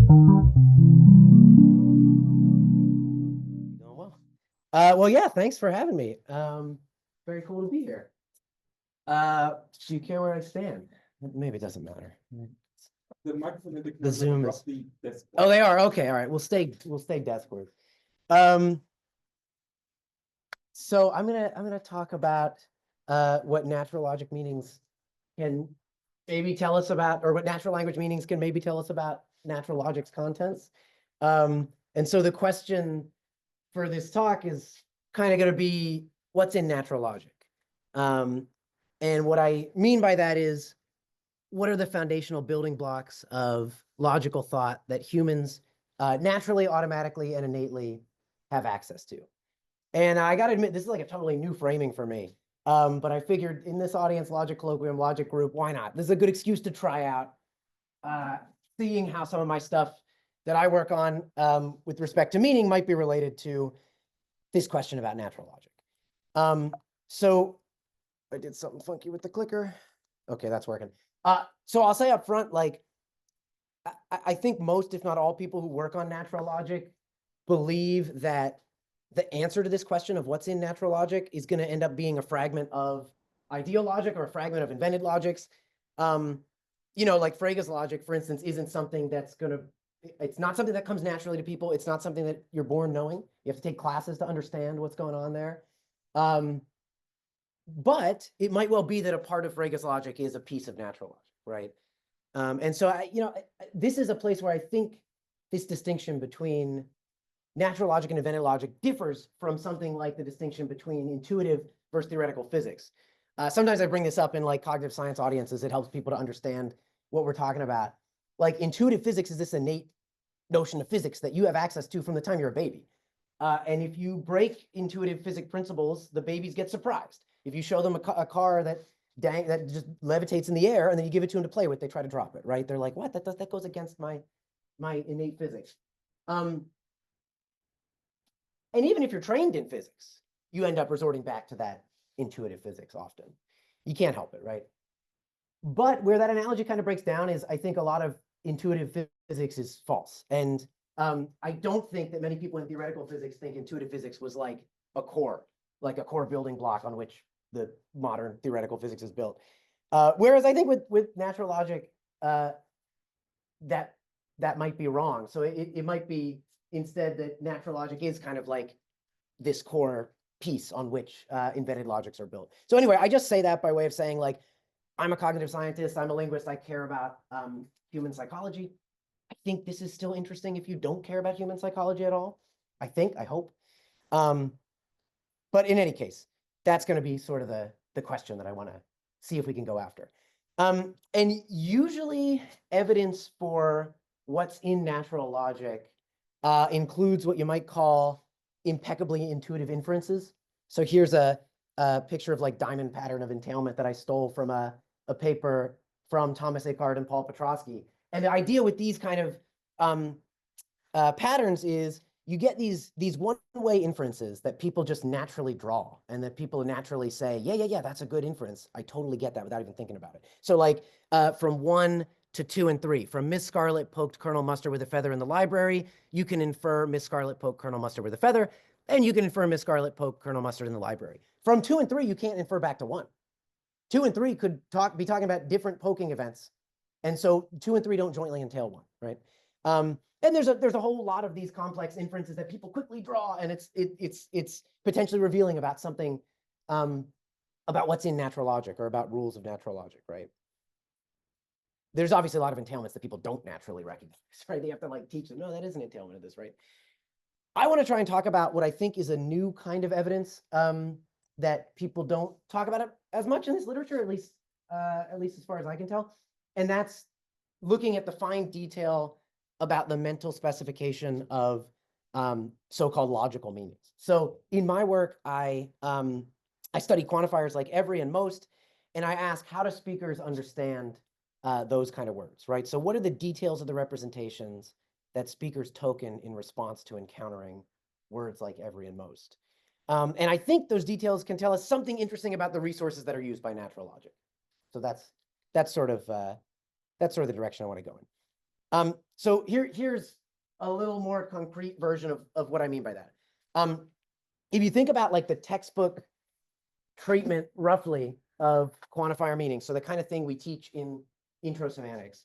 Going well. Well, yeah, thanks for having me. Very cool to be here. Do you care where I stand? Maybe it doesn't matter. The microphone and the The Zoom is. roughly desk. Oh, they are. Okay, all right. We'll stay deskward. So I'm gonna talk about what natural logic meanings can maybe tell us about, or what natural language meanings can maybe tell us about natural logic's contents. And so the question for this talk is kind of going to be what's in natural logic. And what I mean by that is, what are the foundational building blocks of logical thought that humans naturally, automatically, and innately have access to? And I got to admit, this is like a totally new framing for me. But I figured in this audience, logic colloquium, logic group, why not? This is a good excuse to try out seeing how some of my stuff that I work on with respect to meaning might be related to this question about natural logic. So I did something funky with the clicker. Okay, that's working. So I'll say up front, like, I think most, if not all, people who work on natural logic believe that the answer to this question of what's in natural logic is going to end up being a fragment of ideal logic or a fragment of invented logics. You know, like Frege's logic, for instance, isn't something that's going to, it's not something that comes naturally to people. It's not something that you're born knowing. You have to take classes to understand what's going on there. But it might well be that a part of Frege's logic is a piece of natural logic, right? And so, this is a place where I think this distinction between natural logic and invented logic differs from something like the distinction between intuitive versus theoretical physics. Sometimes I bring this up in like cognitive science audiences. It helps people to understand what we're talking about. Like intuitive physics is this innate notion of physics that you have access to from the time you're a baby. And if you break intuitive physics principles, the babies get surprised. If you show them a car that just levitates in the air and then you give it to them to play with, they try to drop it, right? They're like, what? That goes against my innate physics. And even if you're trained in physics, you end up resorting back to that intuitive physics often. You can't help it, right? But where that analogy kind of breaks down is I think a lot of intuitive physics is false. And I don't think that many people in theoretical physics think intuitive physics was like a core building block on which the modern theoretical physics is built. Whereas I think with natural logic, that might be wrong. So it might be instead that natural logic is kind of like this core piece on which invented logics are built. So anyway, I just say that by way of saying, like, I'm a cognitive scientist, I'm a linguist, I care about human psychology. I think this is still interesting if you don't care about human psychology at all. I hope. But in any case, that's going to be sort of the question that I want to see if we can go after. And usually evidence for what's in natural logic includes what you might call impeccably intuitive inferences. So here's a picture of like diamond pattern of entailment that I stole from a paper from Thomas Eckhart and Paul Petrosky. And the idea with these kind of patterns is you get these one-way inferences that people just naturally draw, and that people naturally say, yeah, that's a good inference. I totally get that without even thinking about it. So like from 1 to 2 and 3, from Miss Scarlet poked Colonel Mustard with a feather in the library, you can infer Miss Scarlet poked Colonel Mustard with a feather, and you can infer Miss Scarlet poked Colonel Mustard in the library. From 2 and 3, you can't infer back to 1. 2 and 3 could be talking about different poking events. And so 2 and 3 don't jointly entail 1, right? And there's a whole lot of these complex inferences that people quickly draw, and it's potentially revealing about something, about what's in natural logic or about rules of natural logic, right? There's obviously a lot of entailments that people don't naturally recognize, right? They have to like teach them, no, that is an entailment of this, right? I want to try and talk about what I think is a new kind of evidence that people don't talk about it as much in this literature, at least as far as I can tell, and that's looking at the fine detail about the mental specification of so-called logical meanings. So in my work, I study quantifiers like every and most, and I ask, how do speakers understand those kind of words, right? So what are the details of the representations that speakers token in response to encountering words like every and most? And I think those details can tell us something interesting about the resources that are used by natural logic. So that's sort of the direction I want to go in. So here's a little more concrete version of what I mean by that. If you think about like the textbook treatment roughly of quantifier meaning, so the kind of thing we teach in intro semantics,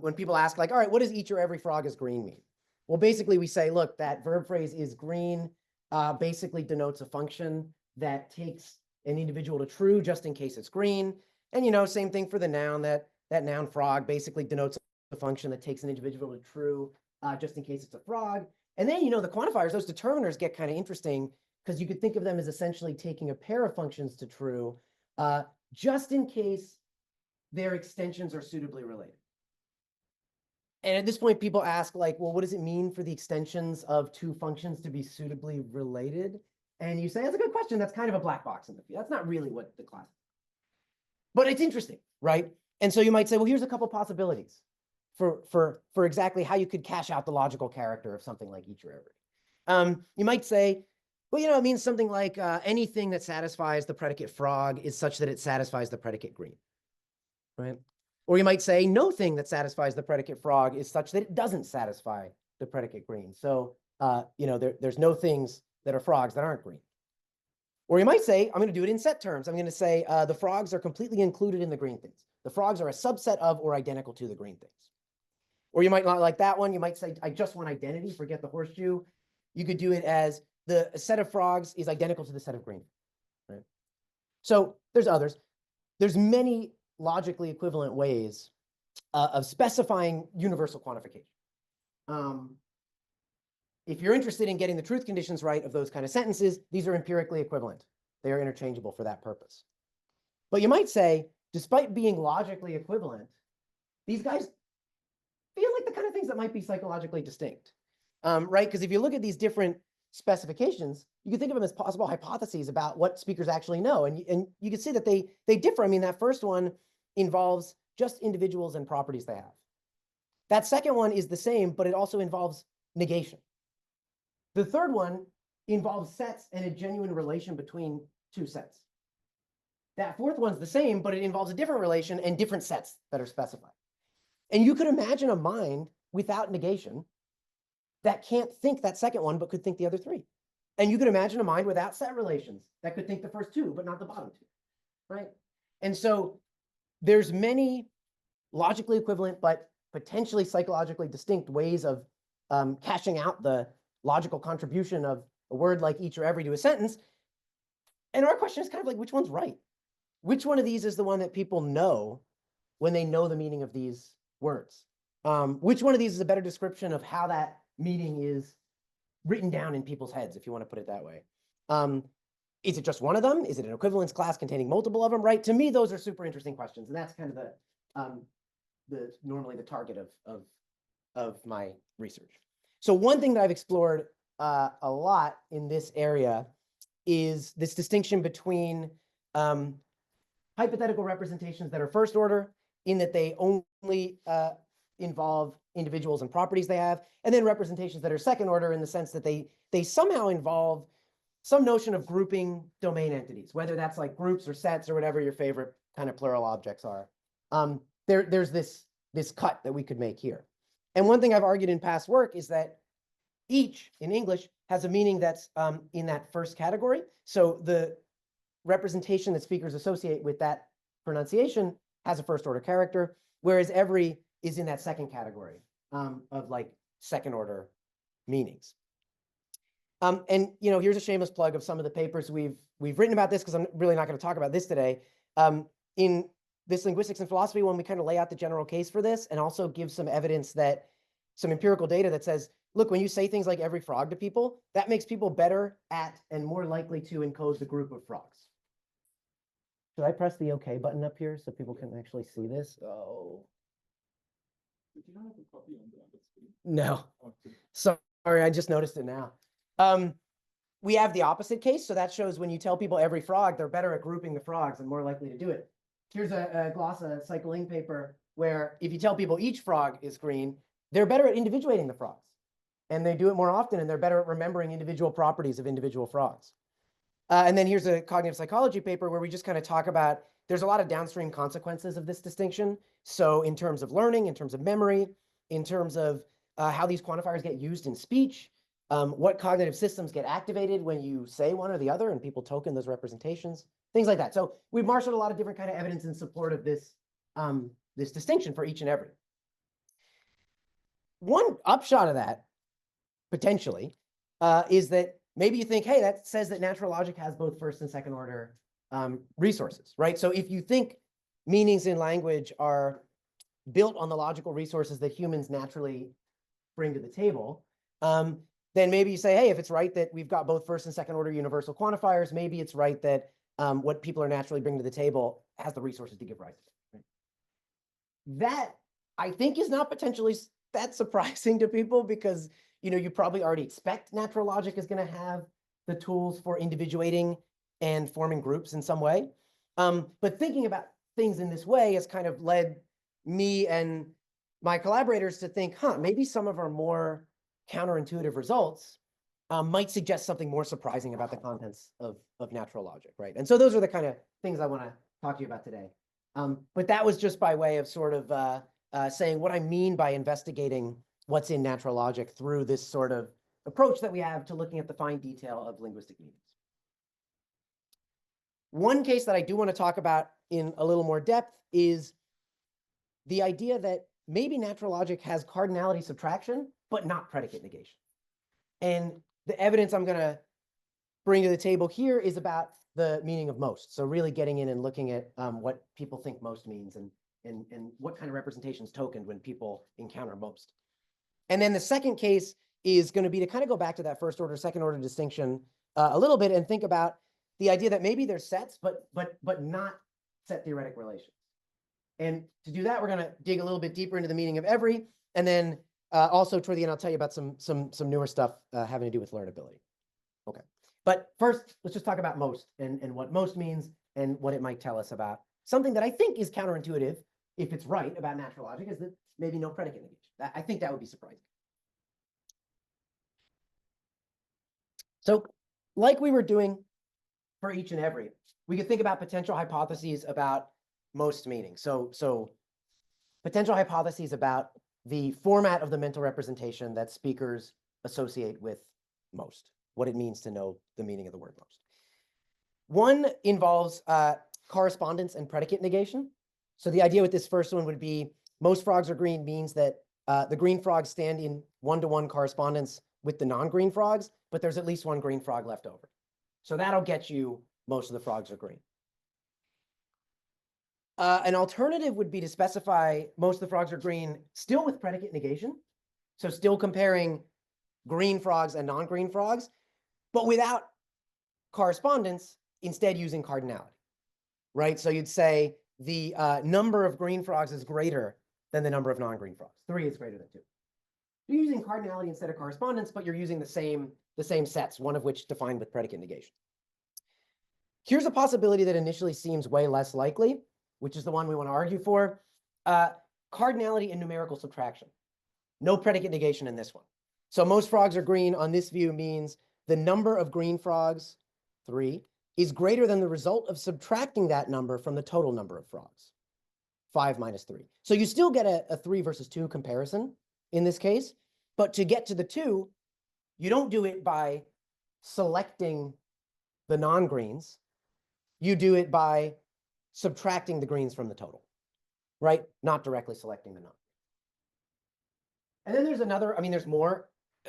when people ask like, all right, what does each or every frog is green mean? Well, basically we say, look, that verb phrase is green basically denotes a function that takes an individual to true just in case it's green. And, you know, same thing for the noun, that noun frog basically denotes a function that takes an individual to true just in case it's a frog. And then, you know, the quantifiers, those determiners get kind of interesting because you could think of them as essentially taking a pair of functions to true just in case their extensions are suitably related. And at this point, people ask like, well, what does it mean for the extensions of two functions to be suitably related? And you say, that's a good question. That's kind of a black box in the field. That's not really what the class is. But it's interesting, right? And so you might say, well, here's a couple possibilities for exactly how you could cash out the logical character of something like each or every. You might say, well, you know, it means something like anything that satisfies the predicate frog is such that it satisfies the predicate green, right? Or you might say no thing that satisfies the predicate frog is such that it doesn't satisfy the predicate green. So, you know, there's no things that are frogs that aren't green. Or you might say, I'm going to do it in set terms. I'm going to say the frogs are completely included in the green things. The frogs are a subset of or identical to the green things. Or you might not like that one. You might say, I just want identity, forget the horseshoe. You could do it as the set of frogs is identical to the set of green. Right? So there's others. There's many logically equivalent ways of specifying universal quantification. If you're interested in getting the truth conditions right of those kind of sentences, these are empirically equivalent. They are interchangeable for that purpose. But you might say, despite being logically equivalent, these guys feel like the kind of things that might be psychologically distinct, right? Because if you look at these different specifications, you can think of them as possible hypotheses about what speakers actually know. And you can see that they differ. I mean, that first one involves just individuals and properties they have. That second one is the same, but it also involves negation. The third one involves sets and a genuine relation between two sets. That fourth one's the same, but it involves a different relation and different sets that are specified. And you could imagine a mind without negation that can't think that second one, but could think the other three. And you could imagine a mind without set relations that could think the first two, but not the bottom two, right? And so there's many logically equivalent, but potentially psychologically distinct ways of cashing out the logical contribution of a word like each or every to a sentence. And our question is kind of like, which one's right? Which one of these is the one that people know when they know the meaning of these words? Which one of these is a better description of how that meaning is written down in people's heads, if you want to put it that way? Is it just one of them? Is it an equivalence class containing multiple of them, right? To me, those are super interesting questions. And that's kind of normally the target of my research. So one thing that I've explored a lot in this area is this distinction between hypothetical representations that are first order, in that they only involve individuals and properties they have, and then representations that are second order in the sense that they somehow involve some notion of grouping domain entities, whether that's like groups or sets or whatever your favorite kind of plural objects are. There's this cut that we could make here. And one thing I've argued in past work is that each in English has a meaning that's in that first category. So the representation that speakers associate with that pronunciation has a first order character, whereas every is in that second category of like second order meanings. And you know, here's a shameless plug of some of the papers we've written about this, because I'm really not going to talk about this today. In this linguistics and philosophy one, we kind of lay out the general case for this and also give some evidence that some empirical data that says, look, when you say things like every frog to people, that makes people better at and more likely to encode the group of frogs. Should I press the OK button up here so people can actually see this? Oh. Did you not have a copy on the screen? No. Okay. Sorry, I just noticed it now. We have the opposite case. So that shows when you tell people every frog, they're better at grouping the frogs and more likely to do it. Here's a glossa psycholing paper where if you tell people each frog is green, they're better at individuating the frogs. And they do it more often, and they're better at remembering individual properties of individual frogs. And then here's a cognitive psychology paper where we just kind of talk about, there's a lot of downstream consequences of this distinction. So in terms of learning, in terms of memory, in terms of how these quantifiers get used in speech, what cognitive systems get activated when you say one or the other, and people token those representations, things like that. So we've marshaled a lot of different kind of evidence in support of this, this distinction for each and every. One upshot of that, potentially, is that maybe you think, hey, that says that natural logic has both first and second order resources, right? So if you think meanings in language are built on the logical resources that humans naturally bring to the table, then maybe you say, hey, if it's right that we've got both first and second order universal quantifiers, maybe it's right that what people are naturally bringing to the table has the resources to give rise to it. Right? That, I think, is not potentially that surprising to people because, you know, you probably already expect natural logic is going to have the tools for individuating and forming groups in some way. But thinking about things in this way has kind of led me and my collaborators to think, maybe some of our more counterintuitive results might suggest something more surprising about the contents of natural logic, right? And so those are the kind of things I want to talk to you about today. But that was just by way of sort of saying what I mean by investigating what's in natural logic through this sort of approach that we have to looking at the fine detail of linguistic meanings. One case that I do want to talk about in a little more depth is the idea that maybe natural logic has cardinality subtraction, but not predicate negation. And the evidence I'm going to bring to the table here is about the meaning of most. So really getting in and looking at what people think most means and what kind of representation is tokened when people encounter most. And then the second case is going to be to kind of go back to that first order, second order distinction a little bit and think about the idea that maybe there's sets, but not set theoretic relations. And to do that, we're going to dig a little bit deeper into the meaning of every, and then also toward the end, I'll tell you about some newer stuff having to do with learnability. Okay, but first, let's just talk about most and what most means and what it might tell us about something that I think is counterintuitive, if it's right about natural logic, is that maybe no predicate negation. I think that would be surprising. So like we were doing for each and every, we could think about potential hypotheses about most meaning. So potential hypotheses about the format of the mental representation that speakers associate with most, what it means to know the meaning of the word most. One involves correspondence and predicate negation. So the idea with this first one would be most frogs are green means that the green frogs stand in one-to-one correspondence with the non-green frogs, but there's at least one green frog left over. So that'll get you most of the frogs are green. An alternative would be to specify most of the frogs are green still with predicate negation. So still comparing green frogs and non-green frogs, but without correspondence, instead using cardinality, right? So you'd say the number of green frogs is greater than the number of non-green frogs. 3 is greater than 2. You're using cardinality instead of correspondence, but you're using the same sets, one of which defined with predicate negation. Here's a possibility that initially seems way less likely, which is the one we want to argue for. Cardinality and numerical subtraction. No predicate negation in this one. So most frogs are green on this view means the number of green frogs, 3, is greater than the result of subtracting that number from the total number of frogs, 5 minus 3. So you still get a 3 versus 2 comparison in this case, but to get to the 2, you don't do it by selecting the non-greens. You do it by subtracting the greens from the total, right? Not directly selecting the non. And then there's another, I mean, there's more.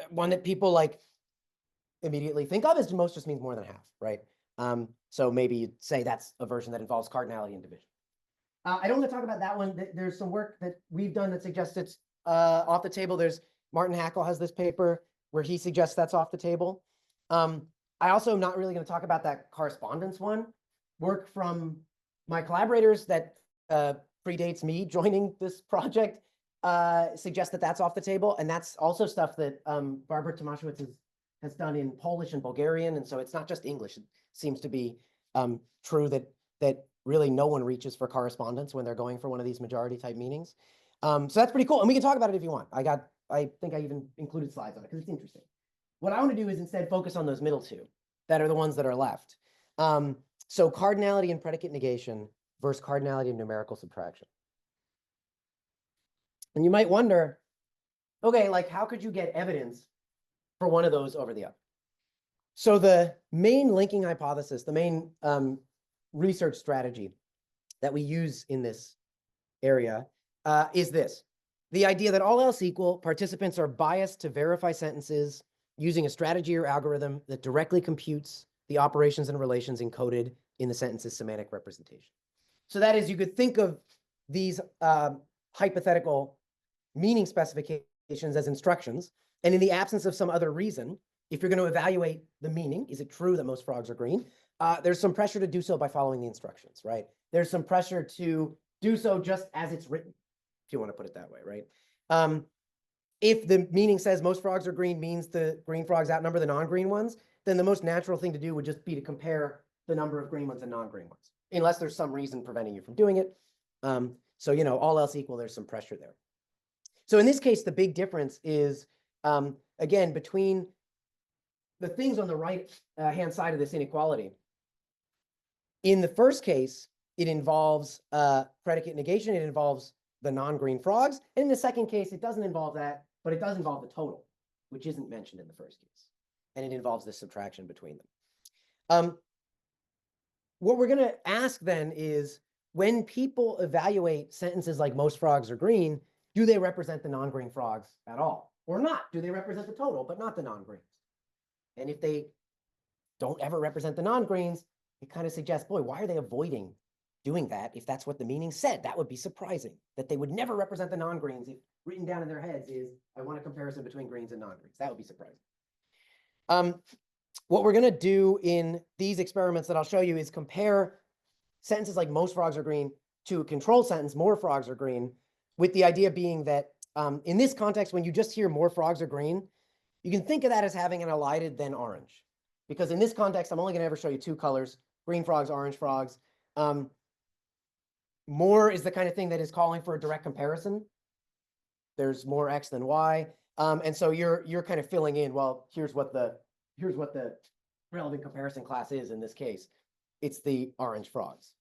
One that people like immediately think of is most just means more than half, right? So maybe you'd say that's a version that involves cardinality and division. I don't want to talk about that one. There's some work that we've done that suggests it's off the table. There's Martin Hackle has this paper where he suggests that's off the table. I also am not really going to talk about that correspondence one. Work from my collaborators that predates me joining this project suggests that that's off the table. And that's also stuff that Barbara Tomaszewicz has done in Polish and Bulgarian. And so it's not just English. It seems to be true that really no one reaches for correspondence when they're going for one of these majority type meanings. So that's pretty cool. And we can talk about it if you want. I think I even included slides on it because it's interesting. What I want to do is instead focus on those middle two that are the ones that are left. So cardinality and predicate negation versus cardinality and numerical subtraction. And you might wonder, okay, like how could you get evidence for one of those over the other? So the main linking hypothesis, the main research strategy that we use in this area is this. The idea that all else equal, participants are biased to verify sentences using a strategy or algorithm that directly computes the operations and relations encoded in the sentence's semantic representation. So that is, you could think of these hypothetical meaning specifications as instructions. And in the absence of some other reason, if you're going to evaluate the meaning, is it true that most frogs are green? There's some pressure to do so by following the instructions, right? There's some pressure to do so just as it's written, if you want to put it that way, right? If the meaning says most frogs are green means the green frogs outnumber the non-green ones, then the most natural thing to do would just be to compare the number of green ones and non-green ones, unless there's some reason preventing you from doing it. So, you know, all else equal, there's some pressure there. So in this case, the big difference is, again, between the things on the right hand side of this inequality. In the first case, it involves predicate negation. It involves the non-green frogs. And in the second case, it doesn't involve that, but it does involve the total, which isn't mentioned in the first case. And it involves this subtraction between them. What we're going to ask then is, when people evaluate sentences like most frogs are green, do they represent the non-green frogs at all? Or not? Do they represent the total, but not the non-greens? And if they don't ever represent the non-greens, it kind of suggests, boy, why are they avoiding doing that if that's what the meaning said? That would be surprising, that they would never represent the non-greens if written down in their heads is, I want a comparison between greens and non-greens. That would be surprising. What we're going to do in these experiments that I'll show you is compare sentences like most frogs are green to a control sentence, more frogs are green, with the idea being that in this context, when you just hear more frogs are green, you can think of that as having an elided then orange. Because in this context, I'm only going to ever show you two colors, green frogs, orange frogs. More is the kind of thing that is calling for a direct comparison. There's more X than Y. And so you're kind of filling in, well, here's what the relevant comparison class is in this case. It's the orange frogs.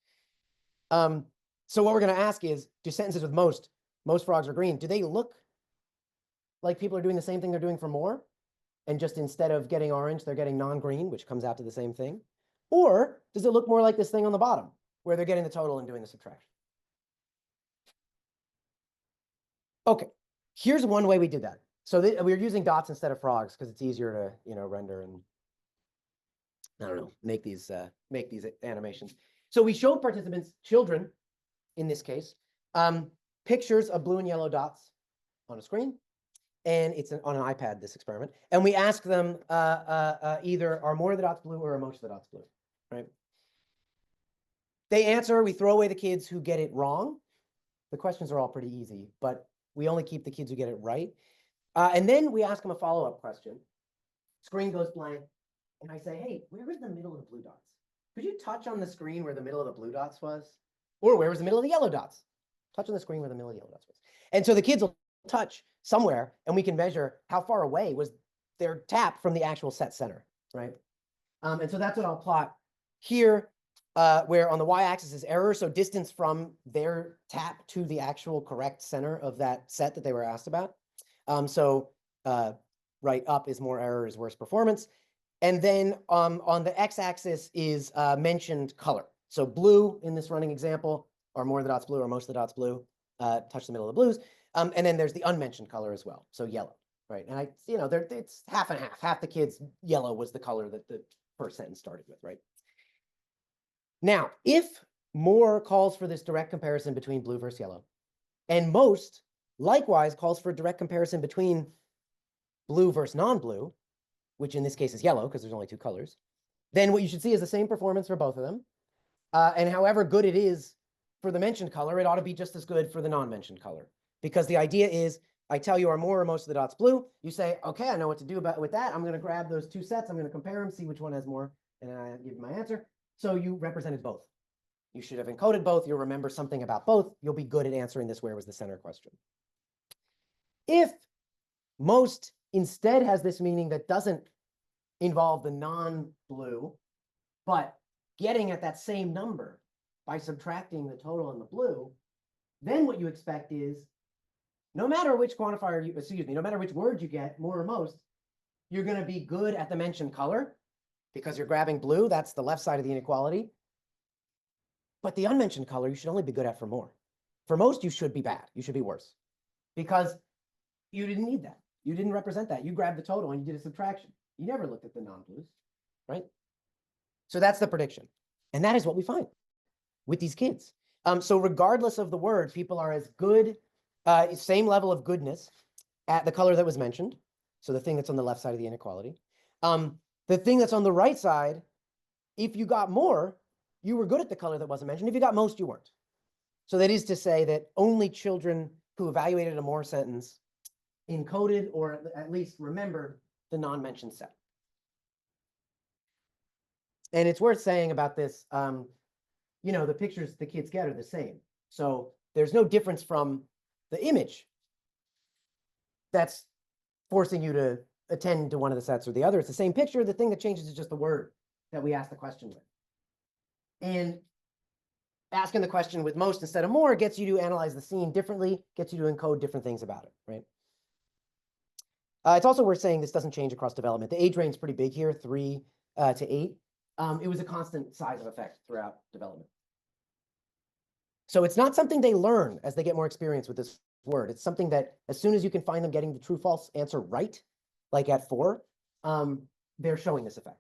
So what we're going to ask is, do sentences with most frogs are green, do they look like people are doing the same thing they're doing for more? And just instead of getting orange, they're getting non-green, which comes out to the same thing? Or does it look more like this thing on the bottom, where they're getting the total and doing the subtraction? Okay, here's one way we did that. So we're using dots instead of frogs because it's easier to, you know, render and, I don't know, make these animations. So we showed participants, children in this case, pictures of blue and yellow dots on a screen. And it's on an iPad, this experiment. And we ask them either are more of the dots blue or are most of the dots blue, right? They answer, we throw away the kids who get it wrong. The questions are all pretty easy, but we only keep the kids who get it right. And then we ask them a follow-up question. Screen goes blank. And I say, hey, where was the middle of the blue dots? Could you touch on the screen where the middle of the blue dots was? Or where was the middle of the yellow dots? Touch on the screen where the middle of the yellow dots was. And so the kids will touch somewhere, and we can measure how far away was their tap from the actual set center, right? And so that's what I'll plot here, where on the y-axis is error, so distance from their tap to the actual correct center of that set that they were asked about. Right up is more error is worse performance. And then on the x-axis is mentioned color. So blue in this running example, are more of the dots blue or most of the dots blue, touch the middle of the blues. And then there's the unmentioned color as well, so yellow, right? And it's half and half. Half the kids, yellow was the color that the first sentence started with, right? Now, if more calls for this direct comparison between blue versus yellow, and most likewise calls for a direct comparison between blue versus non-blue, which in this case is yellow because there's only two colors, then what you should see is the same performance for both of them. And however good it is for the mentioned color, it ought to be just as good for the non-mentioned color. Because the idea is, I tell you are more or most of the dots blue. You say, okay, I know what to do with that. I'm going to grab those two sets. I'm going to compare them, see which one has more, and I give my answer. So you represented both. You should have encoded both. You'll remember something about both. You'll be good at answering this where was the center question. If most instead has this meaning that doesn't involve the non-blue, but getting at that same number by subtracting the total and the blue, then what you expect is no matter which quantifier you, excuse me, no matter which word you get, more or most, you're going to be good at the mentioned color because you're grabbing blue. That's the left side of the inequality. But the unmentioned color, you should only be good at for more. For most, you should be bad. You should be worse because you didn't need that. You didn't represent that. You grabbed the total and you did a subtraction. You never looked at the non-blues, right? So that's the prediction. And that is what we find with these kids. So regardless of the word, people are as good, same level of goodness at the color that was mentioned. So the thing that's on the left side of the inequality. The thing that's on the right side, if you got more, you were good at the color that wasn't mentioned. If you got most, you weren't. So that is to say that only children who evaluated a more sentence encoded or at least remembered the non-mentioned set. And it's worth saying about this, you know, the pictures the kids get are the same. So there's no difference from the image that's forcing you to attend to one of the sets or the other. It's the same picture. The thing that changes is just the word that we ask the question with. And asking the question with most instead of more gets you to analyze the scene differently, gets you to encode different things about it, right? It's also worth saying this doesn't change across development. The age range is pretty big here, 3 to 8. It was a constant size of effect throughout development. So it's not something they learn as they get more experience with this word. It's something that as soon as you can find them getting the true false answer right, like at 4, they're showing this effect.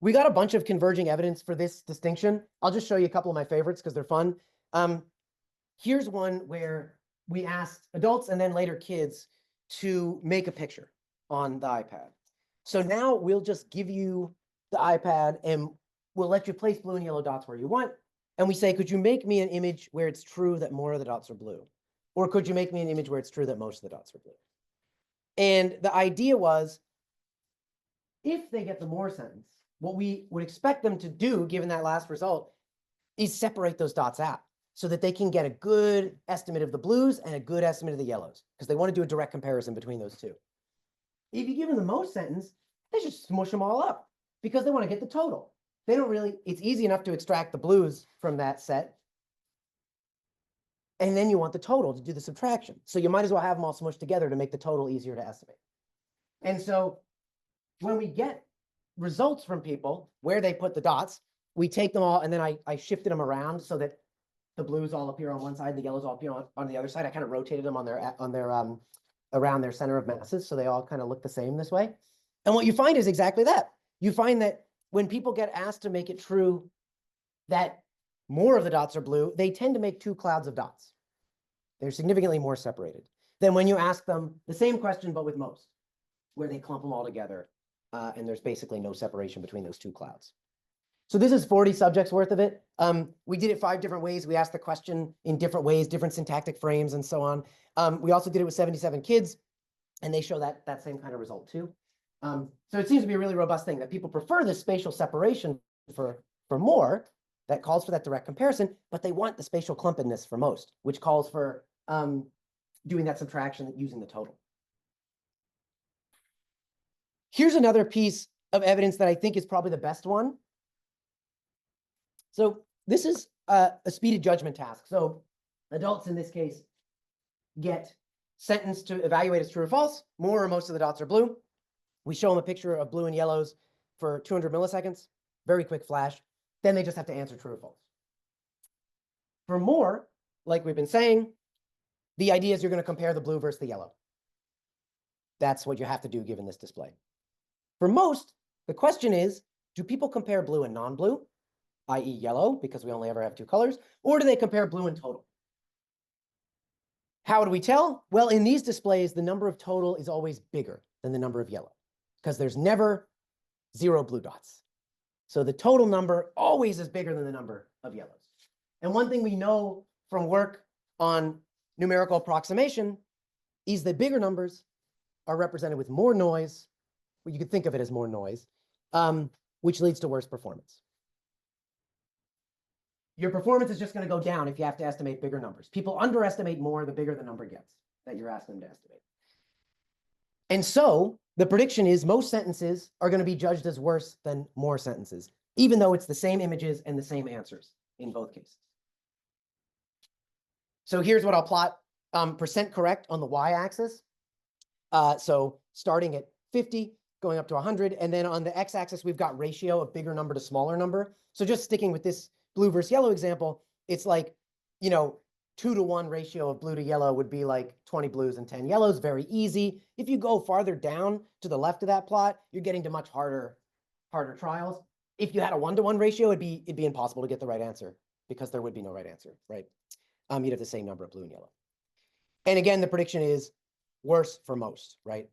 We got a bunch of converging evidence for this distinction. I'll just show you a couple of my favorites because they're fun. Here's one where we asked adults and then later kids to make a picture on the iPad. So now we'll just give you the iPad and we'll let you place blue and yellow dots where you want. And we say, could you make me an image where it's true that more of the dots are blue? Or could you make me an image where it's true that most of the dots are blue? And the idea was, if they get the more sentence, what we would expect them to do, given that last result, is separate those dots out so that they can get a good estimate of the blues and a good estimate of the yellows, because they want to do a direct comparison between those two. If you give them the most sentence, they should smush them all up because they want to get the total. They don't really, it's easy enough to extract the blues from that set. And then you want the total to do the subtraction. So you might as well have them all smushed together to make the total easier to estimate. And so when we get results from people where they put the dots, we take them all and then I shifted them around so that the blues all appear on one side, the yellows all appear on the other side. I kind of rotated them on their around their center of masses, so they all kind of look the same this way. And what you find is exactly that. You find that when people get asked to make it true that more of the dots are blue, they tend to make 2 clouds of dots. They're significantly more separated than when you ask them the same question but with most, where they clump them all together and there's basically no separation between those 2 clouds. So this is 40 subjects worth of it. We did it 5 different ways. We asked the question in different ways, different syntactic frames and so on. We also did it with 77 kids, and they show that same kind of result too. So it seems to be a really robust thing that people prefer this spatial separation for more that calls for that direct comparison, but they want the spatial clumpedness for most, which calls for doing that subtraction using the total. Here's another piece of evidence that I think is probably the best one. So this is a speeded judgment task. So adults in this case get sentenced to evaluate as true or false. More or most of the dots are blue. We show them a picture of blue and yellows for 200 milliseconds, very quick flash. Then they just have to answer true or false. For more, like we've been saying, the idea is you're going to compare the blue versus the yellow. That's what you have to do given this display. For most, the question is, do people compare blue and non-blue, i.e. yellow, because we only ever have 2 colors, or do they compare blue and total? How do we tell? Well, in these displays, the number of total is always bigger than the number of yellow, because there's never 0 blue dots. So the total number always is bigger than the number of yellows. And one thing we know from work on numerical approximation is that bigger numbers are represented with more noise. Well, you could think of it as more noise, which leads to worse performance. Your performance is just going to go down if you have to estimate bigger numbers. People underestimate more the bigger the number gets that you're asking them to estimate. And so the prediction is most sentences are going to be judged as worse than more sentences, even though it's the same images and the same answers in both cases. So here's what I'll plot percent correct on the y-axis. So starting at 50, going up to 100. And then on the x-axis, we've got ratio of bigger number to smaller number. So just sticking with this blue versus yellow example, it's like, 2-to-1 ratio of blue to yellow would be like 20 blues and 10 yellows, very easy. If you go farther down to the left of that plot, you're getting to much harder trials. If you had a 1-to-1 ratio, it'd be impossible to get the right answer because there would be no right answer, right? You'd have the same number of blue and yellow. And again, the prediction is worse for most, right?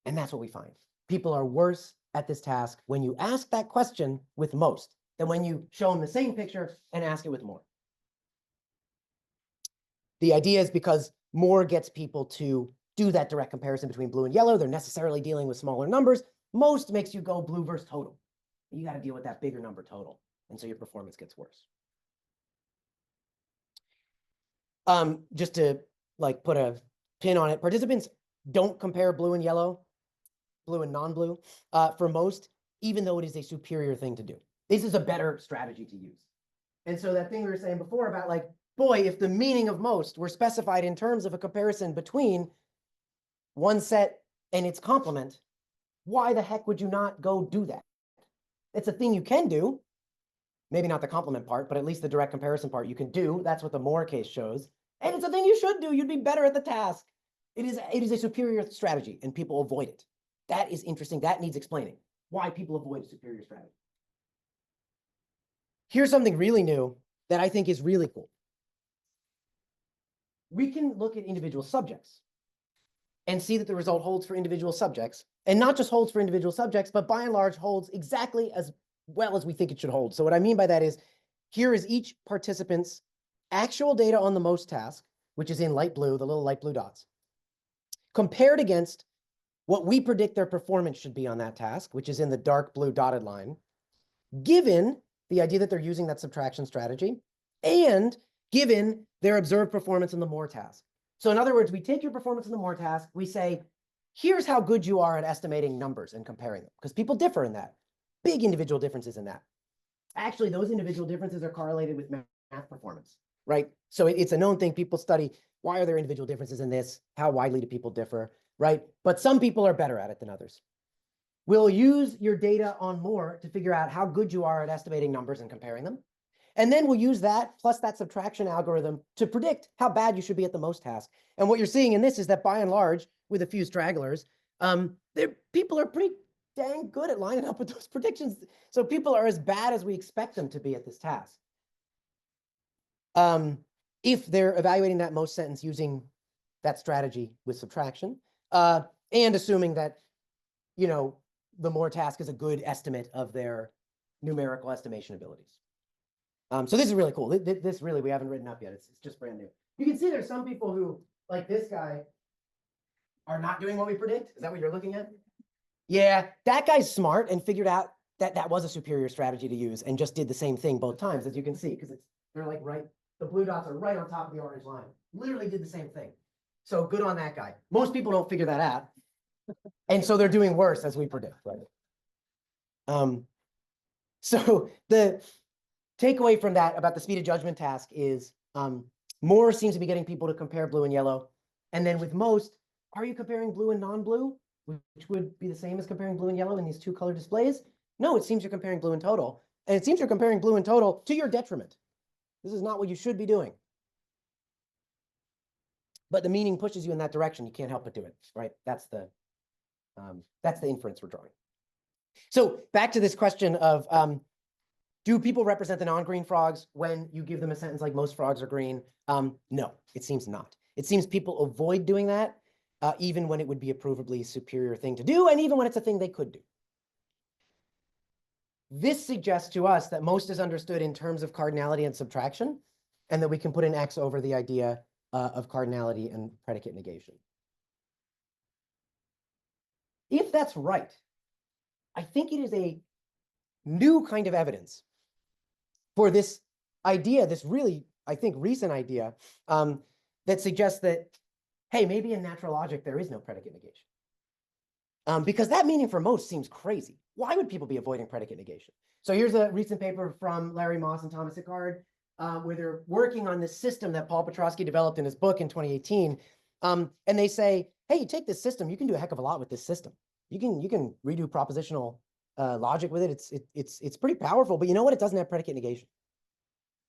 And that's what we find. People are worse at this task when you ask that question with most than when you show them the same picture and ask it with more. The idea is because more gets people to do that direct comparison between blue and yellow. They're necessarily dealing with smaller numbers. Most makes you go blue versus total. You got to deal with that bigger number total. And so your performance gets worse. Just to put a pin on it, participants don't compare blue and yellow, blue and non-blue for most, even though it is a superior thing to do. This is a better strategy to use. And so that thing we were saying before about boy, if the meaning of most were specified in terms of a comparison between one set and its complement, why the heck would you not go do that? It's a thing you can do. Maybe not the complement part, but at least the direct comparison part you can do. That's what the more case shows. And it's a thing you should do. You'd be better at the task. It is a superior strategy, and people avoid it. That is interesting. That needs explaining. Why people avoid a superior strategy. Here's something really new that I think is really cool. We can look at individual subjects and see that the result holds for individual subjects, and not just holds for individual subjects, but by and large holds exactly as well as we think it should hold. So what I mean by that is, here is each participant's actual data on the most task, which is in light blue, the little light blue dots, compared against what we predict their performance should be on that task, which is in the dark blue dotted line, given the idea that they're using that subtraction strategy, and given their observed performance in the more task. So in other words, we take your performance in the more task, we say, here's how good you are at estimating numbers and comparing them, because people differ in that. Big individual differences in that. Actually, those individual differences are correlated with math performance, right? So it's a known thing. People study, why are there individual differences in this? How widely do people differ, right? But some people are better at it than others. We'll use your data on more to figure out how good you are at estimating numbers and comparing them. And then we'll use that plus that subtraction algorithm to predict how bad you should be at the most task. And what you're seeing in this is that by and large, with a few stragglers, people are pretty dang good at lining up with those predictions. So people are as bad as we expect them to be at this task. If they're evaluating that most sentence using that strategy with subtraction, and assuming that, the more task is a good estimate of their numerical estimation abilities. So this is really cool. This really, we haven't written up yet. It's just brand new. You can see there's some people who, like this guy, are not doing what we predict. Is that what you're looking at? Yeah, that guy's smart and figured out that that was a superior strategy to use and just did the same thing both times, as you can see, because they're right, the blue dots are right on top of the orange line. Literally did the same thing. So good on that guy. Most people don't figure that out. And so they're doing worse as we predict, right? So the takeaway from that about the speed of judgment task is more seems to be getting people to compare blue and yellow. And then with most, are you comparing blue and non-blue, which would be the same as comparing blue and yellow in these two color displays? No, it seems you're comparing blue and total. And it seems you're comparing blue and total to your detriment. This is not what you should be doing. But the meaning pushes you in that direction. You can't help but do it, right? That's the inference we're drawing. So back to this question of, do people represent the non-green frogs when you give them a sentence like most frogs are green? No, it seems not. It seems people avoid doing that, even when it would be a provably superior thing to do, and even when it's a thing they could do. This suggests to us that most is understood in terms of cardinality and subtraction, and that we can put an X over the idea of cardinality and predicate negation. If that's right, I think it is a new kind of evidence for this idea, this really, I think, recent idea that suggests that, hey, maybe in natural logic, there is no predicate negation. Because that meaning for most seems crazy. Why would people be avoiding predicate negation? So here's a recent paper from Larry Moss and Thomas Ickard. where they're working on this system that Paul Petrosky developed in his book in 2018. And they say, hey, you take this system, you can do a heck of a lot with this system. You can redo propositional logic with it. It's pretty powerful, but you know what? It doesn't have predicate negation.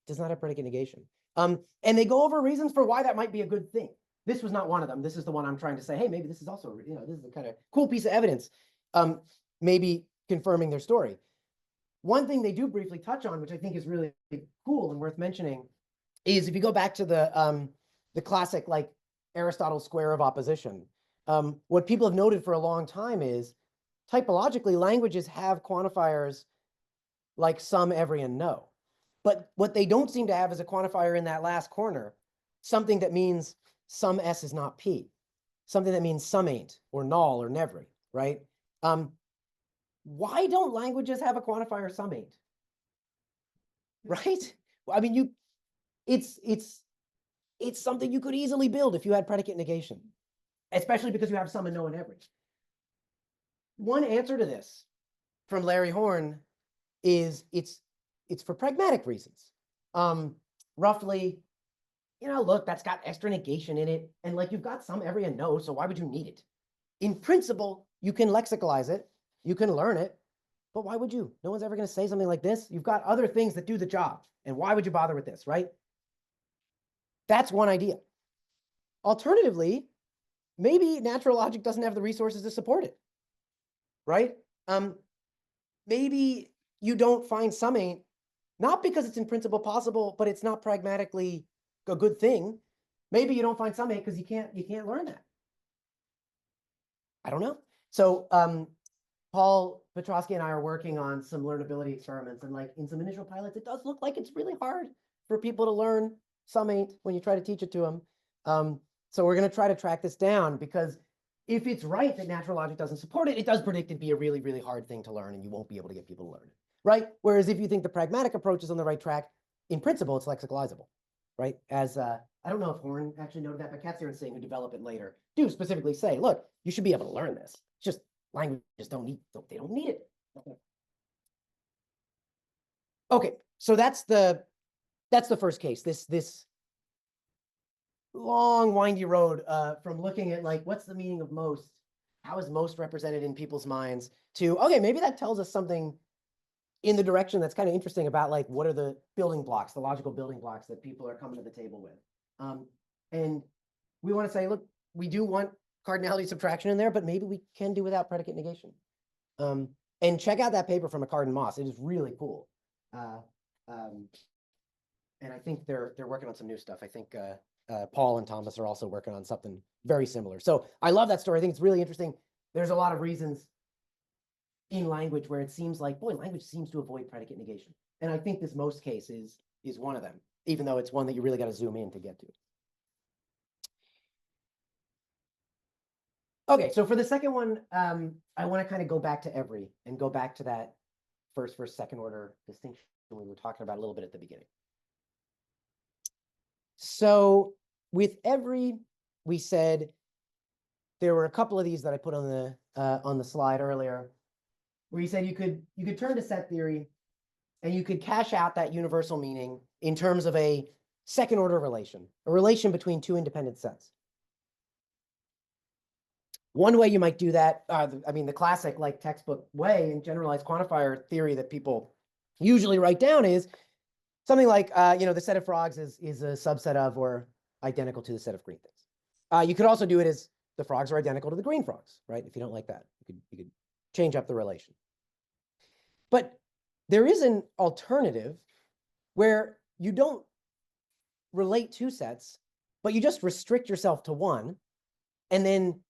It does not have predicate negation. And they go over reasons for why that might be a good thing. This was not one of them. This is the one I'm trying to say, hey, maybe this is also, this is a kind of cool piece of evidence, maybe confirming their story. One thing they do briefly touch on, which I think is really cool and worth mentioning, is if you go back to the classic like Aristotle's square of opposition, what people have noted for a long time is typologically languages have quantifiers like some, every, and no. But what they don't seem to have is a quantifier in that last corner, something that means some S is not P, something that means some ain't, or null, or never, right? Why don't languages have a quantifier some ain't? Right? I mean, it's something you could easily build if you had predicate negation, especially because you have some and no and every. One answer to this from Larry Horn is it's for pragmatic reasons. Roughly, look, that's got extra negation in it, and like you've got some, every, and no, so why would you need it? In principle, you can lexicalize it, you can learn it, but why would you? No one's ever going to say something like this. You've got other things that do the job, and why would you bother with this, right? That's one idea. Alternatively, maybe natural logic doesn't have the resources to support it, right? Maybe you don't find some ain't, not because it's in principle possible, but it's not pragmatically a good thing. Maybe you don't find some ain't because you can't learn that. I don't know. So Paul Petrosky and I are working on some learnability experiments, and like in some initial pilots, it does look like it's really hard for people to learn some ain't when you try to teach it to them. So we're going to try to track this down, because if it's right that natural logic doesn't support it, it does predict it be a really, really hard thing to learn, and you won't be able to get people to learn it, right? Whereas if you think the pragmatic approach is on the right track, in principle, it's lexicalizable, right? As I don't know if Horn actually noted that, but Katzir and Singh, who develop it later, do specifically say, look, you should be able to learn this. It's just languages don't need it. Okay, so that's the first case. This long windy road from looking at like what's the meaning of most, how is most represented in people's minds, to okay, maybe that tells us something in the direction that's kind of interesting about like what are the building blocks, the logical building blocks that people are coming to the table with. And we want to say, look, we do want cardinality subtraction in there, but maybe we can do without predicate negation. And check out that paper from Acard and Moss. It is really cool. And I think they're working on some new stuff. I think Paul and Thomas are also working on something very similar. So I love that story. I think it's really interesting. There's a lot of reasons in language where it seems like, boy, language seems to avoid predicate negation. And I think this most case is one of them, even though it's one that you really got to zoom in to get to. Okay, so for the second one, I want to kind of go back to every and go back to that first, second order distinction we were talking about a little bit at the beginning. So with every, we said there were a couple of these that I put on the slide earlier, where you said you could turn to set theory and you could cash out that universal meaning in terms of a second order relation, a relation between two independent sets. One way you might do that, I mean, the classic like textbook way in generalized quantifier theory that people usually write down is something like, the set of frogs is a subset of or identical to the set of green things. You could also do it as the frogs are identical to the green frogs, right? If you don't like that, you could change up the relation. But there is an alternative where you don't relate two sets, but you just restrict yourself to one, and then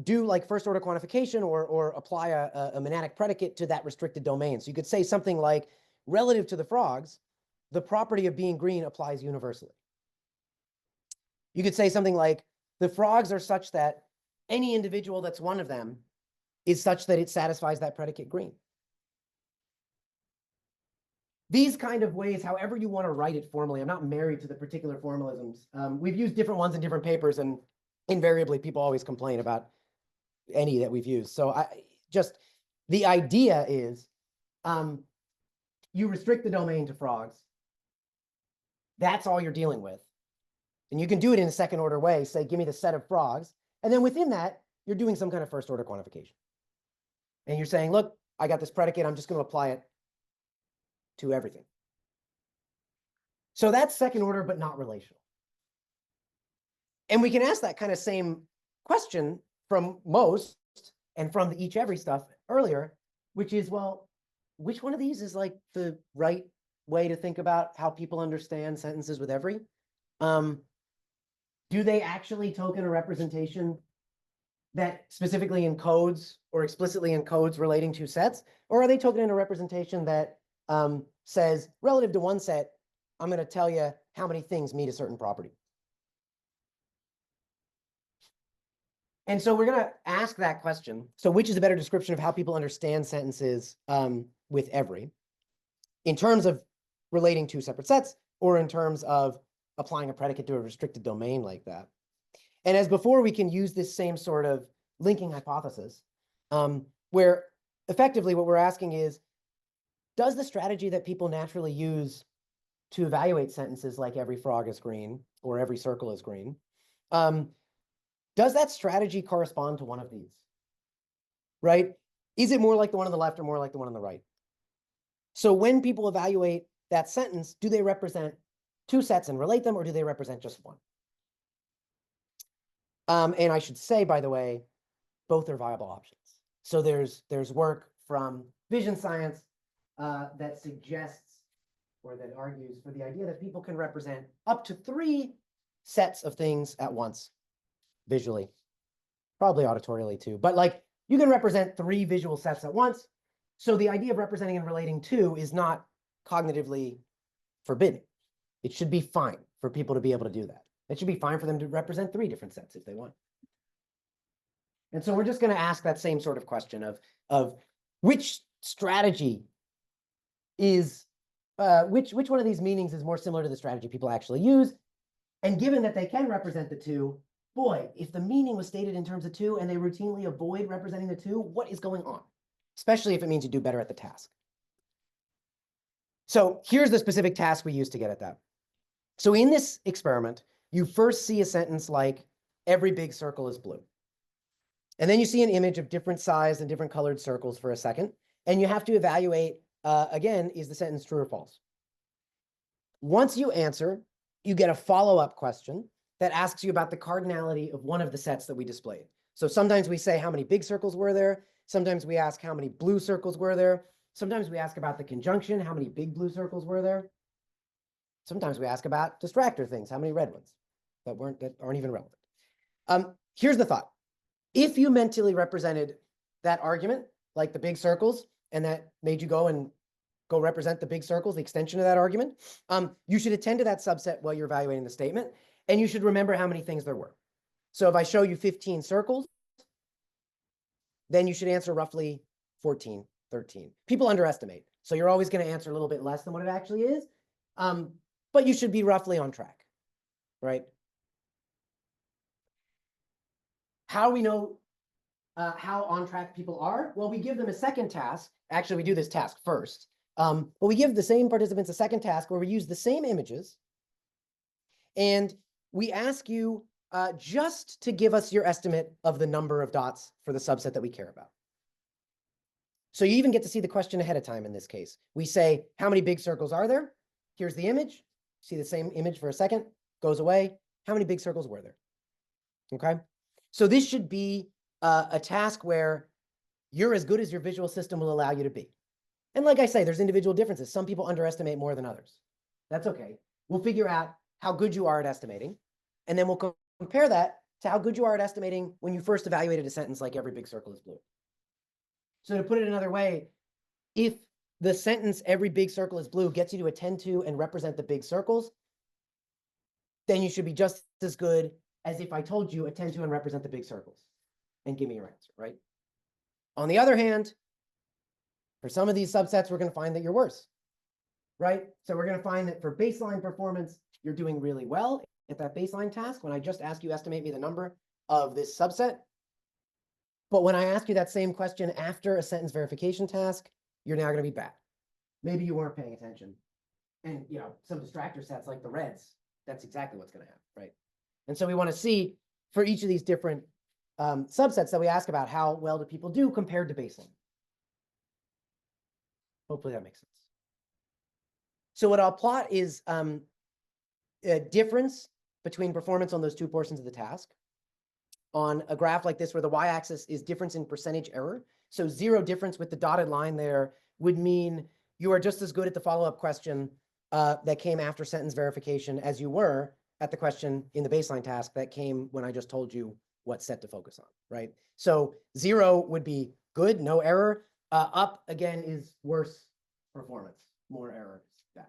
do like first order quantification or apply a monadic predicate to that restricted domain. So you could say something like, relative to the frogs, the property of being green applies universally. You could say something like, the frogs are such that any individual that's one of them is such that it satisfies that predicate green. These kind of ways, however you want to write it formally, I'm not married to the particular formalisms. We've used different ones in different papers, and invariably people always complain about any that we've used. So the idea is you restrict the domain to frogs, That's all you're dealing with. And you can do it in a second order way. Say, give me the set of frogs. And then within that, you're doing some kind of first order quantification. And you're saying, look, I got this predicate. I'm just going to apply it to everything. So that's second order, but not relational. And we can ask that kind of same question from most and from the each every stuff earlier, which is, well, which one of these is like the right way to think about how people understand sentences with every? Do they actually token a representation that specifically encodes or explicitly encodes relating to sets? Or are they tokening a representation that says, relative to one set, I'm going to tell you how many things meet a certain property? And so we're going to ask that question. So which is a better description of how people understand sentences with every, in terms of relating to separate sets, or in terms of applying a predicate to a restricted domain like that? And as before, we can use this same sort of linking hypothesis, where effectively what we're asking is, does the strategy that people naturally use to evaluate sentences like every frog is green or every circle is green, does that strategy correspond to one of these? Right? Is it more like the one on the left or more like the one on the right? So when people evaluate that sentence, do they represent two sets and relate them, or do they represent just one? And I should say, by the way, both are viable options. So there's work from vision science that suggests, or that argues for the idea that people can represent up to 3 sets of things at once, visually, probably auditorially too. But like, you can represent 3 visual sets at once. So the idea of representing and relating to is not cognitively forbidden. It should be fine for people to be able to do that. It should be fine for them to represent 3 different sets if they want. And so we're just going to ask that same sort of question of which strategy is, which one of these meanings is more similar to the strategy people actually use? And given that they can represent the 2, boy, if the meaning was stated in terms of 2 and they routinely avoid representing the 2, what is going on? Especially if it means you do better at the task. So here's the specific task we use to get at that. So in this experiment, you first see a sentence like, every big circle is blue. And then you see an image of different sized and different colored circles for a second. And you have to evaluate, again, is the sentence true or false? Once you answer, you get a follow-up question that asks you about the cardinality of one of the sets that we displayed. So sometimes we say, how many big circles were there? Sometimes we ask, how many blue circles were there? Sometimes we ask about the conjunction, how many big blue circles were there? Sometimes we ask about distractor things, how many red ones that aren't even relevant. Here's the thought. If you mentally represented that argument, like the big circles, and that made you go represent the big circles, the extension of that argument, you should attend to that subset while you're evaluating the statement, and you should remember how many things there were. So if I show you 15 circles, then you should answer roughly 14, 13. People underestimate, so you're always going to answer a little bit less than what it actually is, but you should be roughly on track, right? How we know how on track people are? Well, we give them a second task. Actually, we do this task first. But we give the same participants a second task where we use the same images. And we ask you just to give us your estimate of the number of dots for the subset that we care about. So you even get to see the question ahead of time in this case. We say, how many big circles are there? Here's the image. See the same image for a second, goes away. How many big circles were there? Okay. So this should be a task where you're as good as your visual system will allow you to be. And like I say, there's individual differences. Some people underestimate more than others. That's okay. We'll figure out how good you are at estimating, and then we'll compare that to how good you are at estimating when you first evaluated a sentence like every big circle is blue. So to put it another way, if the sentence every big circle is blue gets you to attend to and represent the big circles, then you should be just as good as if I told you attend to and represent the big circles and give me your answer, right? On the other hand, for some of these subsets, we're going to find that you're worse, right? So we're going to find that for baseline performance, you're doing really well at that baseline task when I just ask you estimate me the number of this subset. But when I ask you that same question after a sentence verification task, you're now going to be bad. Maybe you weren't paying attention. And, some distractor sets like the reds, that's exactly what's going to happen, right? And so we want to see for each of these different subsets that we ask about, how well do people do compared to baseline? Hopefully that makes sense. So what I'll plot is a difference between performance on those two portions of the task on a graph like this, where the y-axis is difference in percentage error. So 0 difference with the dotted line there would mean you are just as good at the follow-up question that came after sentence verification as you were at the question in the baseline task that came when I just told you what set to focus on, right? So 0 would be good, no error. Up, again, is worse performance, more error, bad.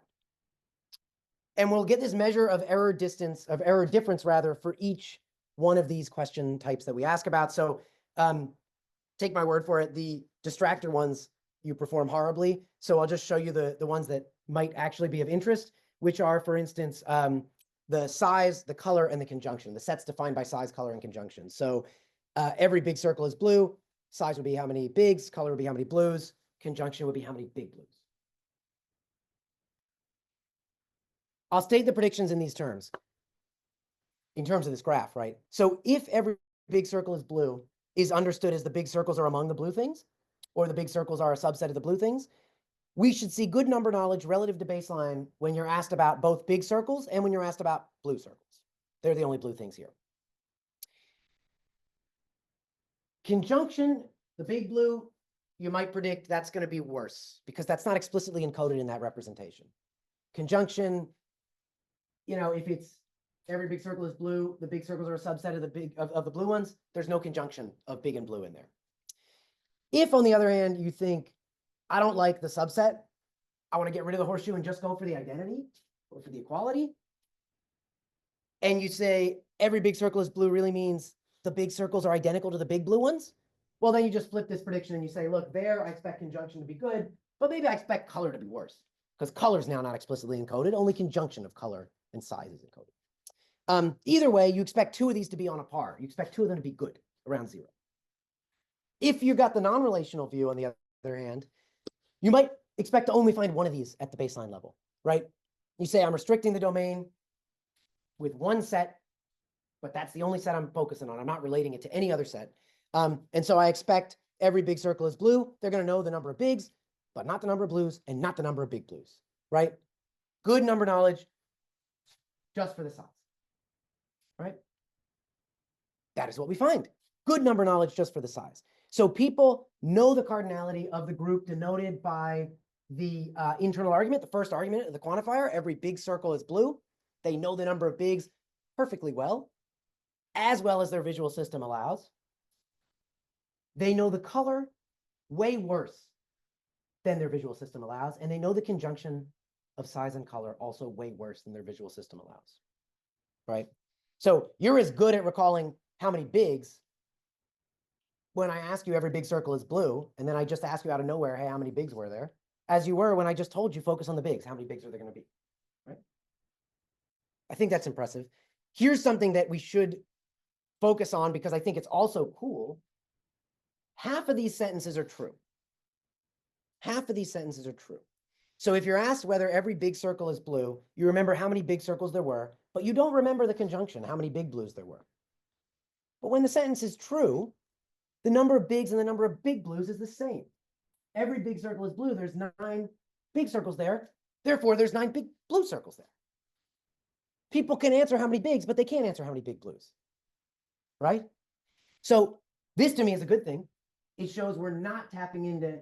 And we'll get this measure of error difference rather, for each one of these question types that we ask about. So take my word for it, the distractor ones, you perform horribly. So I'll just show you the ones that might actually be of interest, which are, for instance, the size, the color, and the conjunction. The set's defined by size, color, and conjunction. So every big circle is blue. Size would be how many bigs, color would be how many blues, conjunction would be how many big blues. I'll state the predictions in these terms, in terms of this graph, right? So if every big circle is blue, is understood as the big circles are among the blue things, or the big circles are a subset of the blue things, we should see good number knowledge relative to baseline when you're asked about both big circles and when you're asked about blue circles. They're the only blue things here. Conjunction, the big blue, you might predict that's going to be worse because that's not explicitly encoded in that representation. Conjunction, if it's every big circle is blue, the big circles are a subset of the blue ones, there's no conjunction of big and blue in there. If, on the other hand, you think, I don't like the subset, I want to get rid of the horseshoe and just go for the identity or for the equality, and you say every big circle is blue really means the big circles are identical to the big blue ones, well, then you just flip this prediction and you say, look, there I expect conjunction to be good, but maybe I expect color to be worse, because color is now not explicitly encoded, only conjunction of color and size is encoded. Either way, you expect 2 of these to be on a par. You expect 2 of them to be good, around 0. If you got the non-relational view, on the other hand, you might expect to only find one of these at the baseline level, right? You say, I'm restricting the domain with one set, but that's the only set I'm focusing on. I'm not relating it to any other set. And so I expect every big circle is blue. They're going to know the number of bigs, but not the number of blues and not the number of big blues, right? Good number knowledge just for the size, right? That is what we find. Good number knowledge just for the size. So people know the cardinality of the group denoted by the internal argument, the first argument of the quantifier. Every big circle is blue. They know the number of bigs perfectly well as their visual system allows. They know the color way worse than their visual system allows, and they know the conjunction of size and color also way worse than their visual system allows, right? So you're as good at recalling how many bigs when I ask you every big circle is blue, and then I just ask you out of nowhere, hey, how many bigs were there, as you were when I just told you focus on the bigs. How many bigs are there going to be, right? I think that's impressive. Here's something that we should focus on because I think it's also cool. Half of these sentences are true. Half of these sentences are true. So if you're asked whether every big circle is blue, you remember how many big circles there were, but you don't remember the conjunction, how many big blues there were. But when the sentence is true, the number of bigs and the number of big blues is the same. Every big circle is blue. There's 9 big circles there. Therefore, there's 9 big blue circles there. People can answer how many bigs, but they can't answer how many big blues, right? So this to me is a good thing. It shows we're not tapping into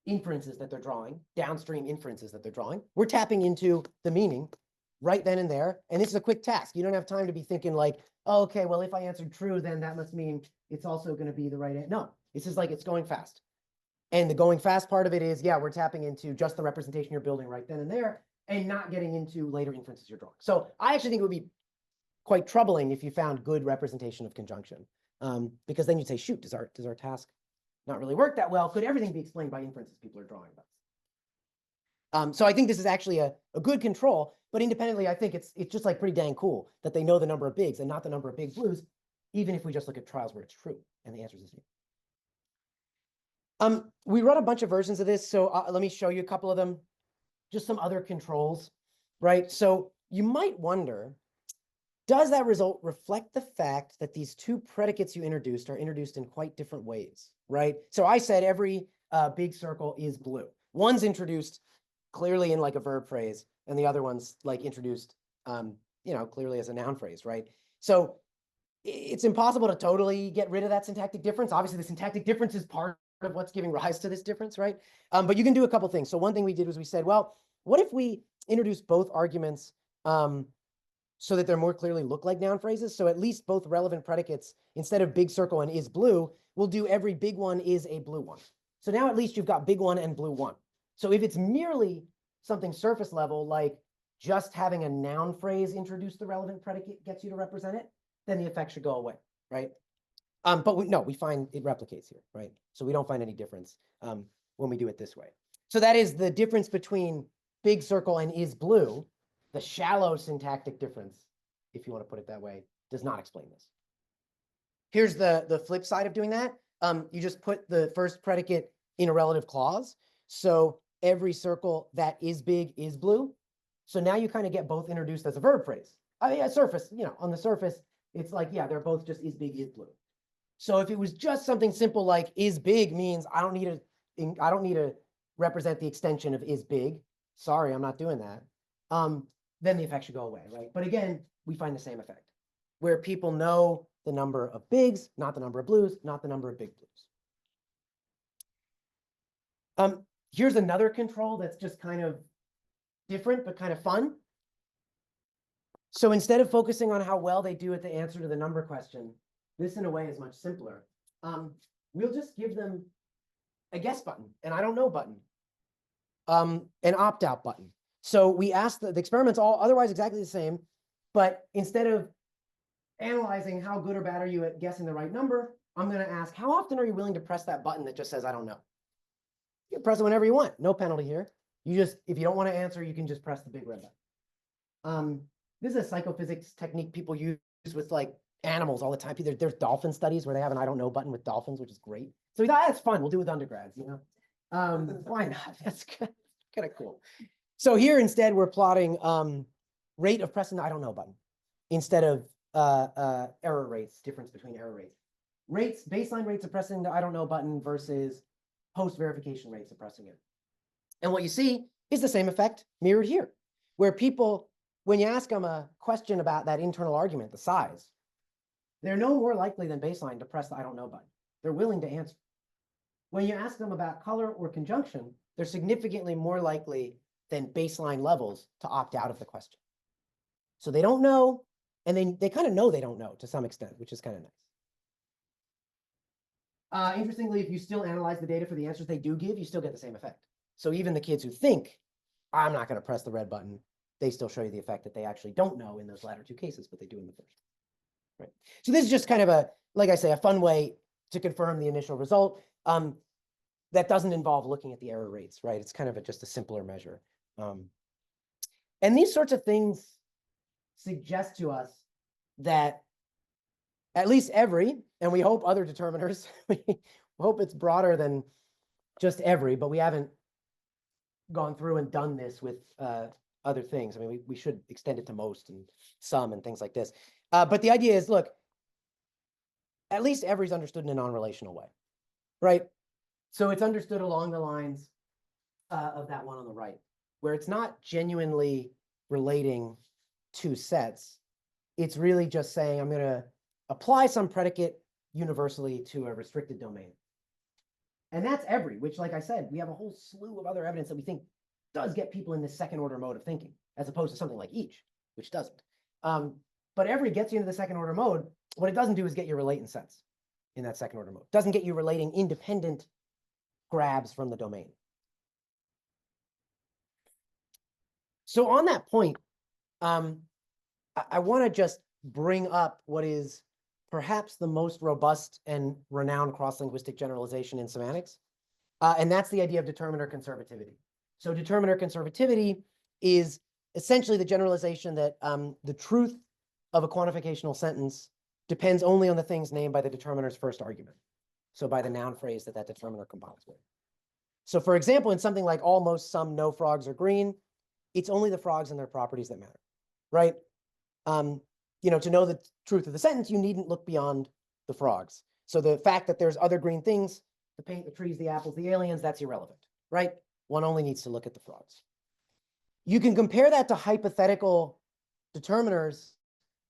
inferences that they're drawing, downstream inferences that they're drawing. We're tapping into the meaning right then and there. And this is a quick task. You don't have time to be thinking like, oh, okay, well, if I answered true, then that must mean it's also going to be the right answer. No, this is like it's going fast. And the going fast part of it is, yeah, we're tapping into just the representation you're building right then and there and not getting into later inferences you're drawing. So I actually think it would be quite troubling if you found good representation of conjunction, because then you'd say, shoot, does our task not really work that well? Could everything be explained by inferences people are drawing about? So I think this is actually a good control, but independently, I think it's just like pretty dang cool that they know the number of bigs and not the number of big blues, even if we just look at trials where it's true and the answer is the same. We run a bunch of versions of this, so let me show you a couple of them. just some other controls, right? So you might wonder, does that result reflect the fact that these two predicates you introduced are introduced in quite different ways, right? So I said every big circle is blue. One's introduced clearly in like a verb phrase, and the other one's like introduced, clearly as a noun phrase, right? So it's impossible to totally get rid of that syntactic difference. Obviously, the syntactic difference is part of what's giving rise to this difference, right? But you can do a couple things. So one thing we did was we said, well, what if we introduce both arguments so that they're more clearly look like noun phrases? So at least both relevant predicates, instead of big circle and is blue, we'll do every big one is a blue one. So now at least you've got big one and blue one. So if it's merely something surface level, like just having a noun phrase introduce the relevant predicate gets you to represent it, then the effect should go away, right? But we find it replicates here, right? So we don't find any difference when we do it this way. So that is the difference between big circle and is blue. The shallow syntactic difference, if you want to put it that way, does not explain this. Here's the flip side of doing that. You just put the first predicate in a relative clause. So every circle that is big is blue. So now you kind of get both introduced as a verb phrase. Surface, on the surface, it's like, yeah, they're both just is big, is blue. So if it was just something simple like is big means I don't need to represent the extension of is big. Sorry, I'm not doing that. Then the effect should go away, right? But again, we find the same effect where people know the number of bigs, not the number of blues, not the number of big blues. Here's another control that's just kind of different, but kind of fun. So instead of focusing on how well they do at the answer to the number question, this in a way is much simpler. We'll just give them a guess button, an I don't know button, an opt-out button. So we ask the experiment's all otherwise exactly the same, but instead of analyzing how good or bad are you at guessing the right number, I'm going to ask, how often are you willing to press that button that just says I don't know? You can press it whenever you want. No penalty here. If you don't want to answer, you can just press the big red button. This is a psychophysics technique people use with like animals all the time. There's dolphin studies where they have an I don't know button with dolphins, which is great. So we thought that's fun. We'll do it with undergrads, Why not? That's kind of cool. So here instead we're plotting rate of pressing the I don't know button instead of error rates, difference between error rates. Baseline rates of pressing the I don't know button versus post-verification rates of pressing it. And what you see is the same effect mirrored here, where people, when you ask them a question about that internal argument, the size, they're no more likely than baseline to press the I don't know button. They're willing to answer. When you ask them about color or conjunction, they're significantly more likely than baseline levels to opt out of the question. So they don't know, and they kind of know they don't know to some extent, which is kind of nice. Interestingly, if you still analyze the data for the answers they do give, you still get the same effect. So even the kids who think, I'm not going to press the red button, they still show you the effect that they actually don't know in those latter two cases, but they do in the first. Right. So this is just kind of like I say, a fun way to confirm the initial result. That doesn't involve looking at the error rates, right? It's kind of just a simpler measure. And these sorts of things suggest to us that at least every, and we hope other determiners, we hope it's broader than just every, but we haven't gone through and done this with other things. I mean, we should extend it to most and some and things like this. But the idea is, look, at least every is understood in a non-relational way, right? So it's understood along the lines of that one on the right, where it's not genuinely relating two sets. It's really just saying, I'm going to apply some predicate universally to a restricted domain. And that's every, which, like I said, we have a whole slew of other evidence that we think does get people in this second order mode of thinking, as opposed to something like each, which doesn't. But every gets you into the second order mode. What it doesn't do is get you relating sets in that second order mode. It doesn't get you relating independent grabs from the domain. So on that point, I want to just bring up what is perhaps the most robust and renowned cross-linguistic generalization in semantics. And that's the idea of determiner conservativity. So determiner conservativity is essentially the generalization that the truth of a quantificational sentence depends only on the things named by the determiner's first argument. So by the noun phrase that determiner combines with. So for example, in something like almost some no frogs are green, it's only the frogs and their properties that matter, right? To know the truth of the sentence, you needn't look beyond the frogs. So the fact that there's other green things, the paint, the trees, the apples, the aliens, that's irrelevant, right? One only needs to look at the frogs. You can compare that to hypothetical determiners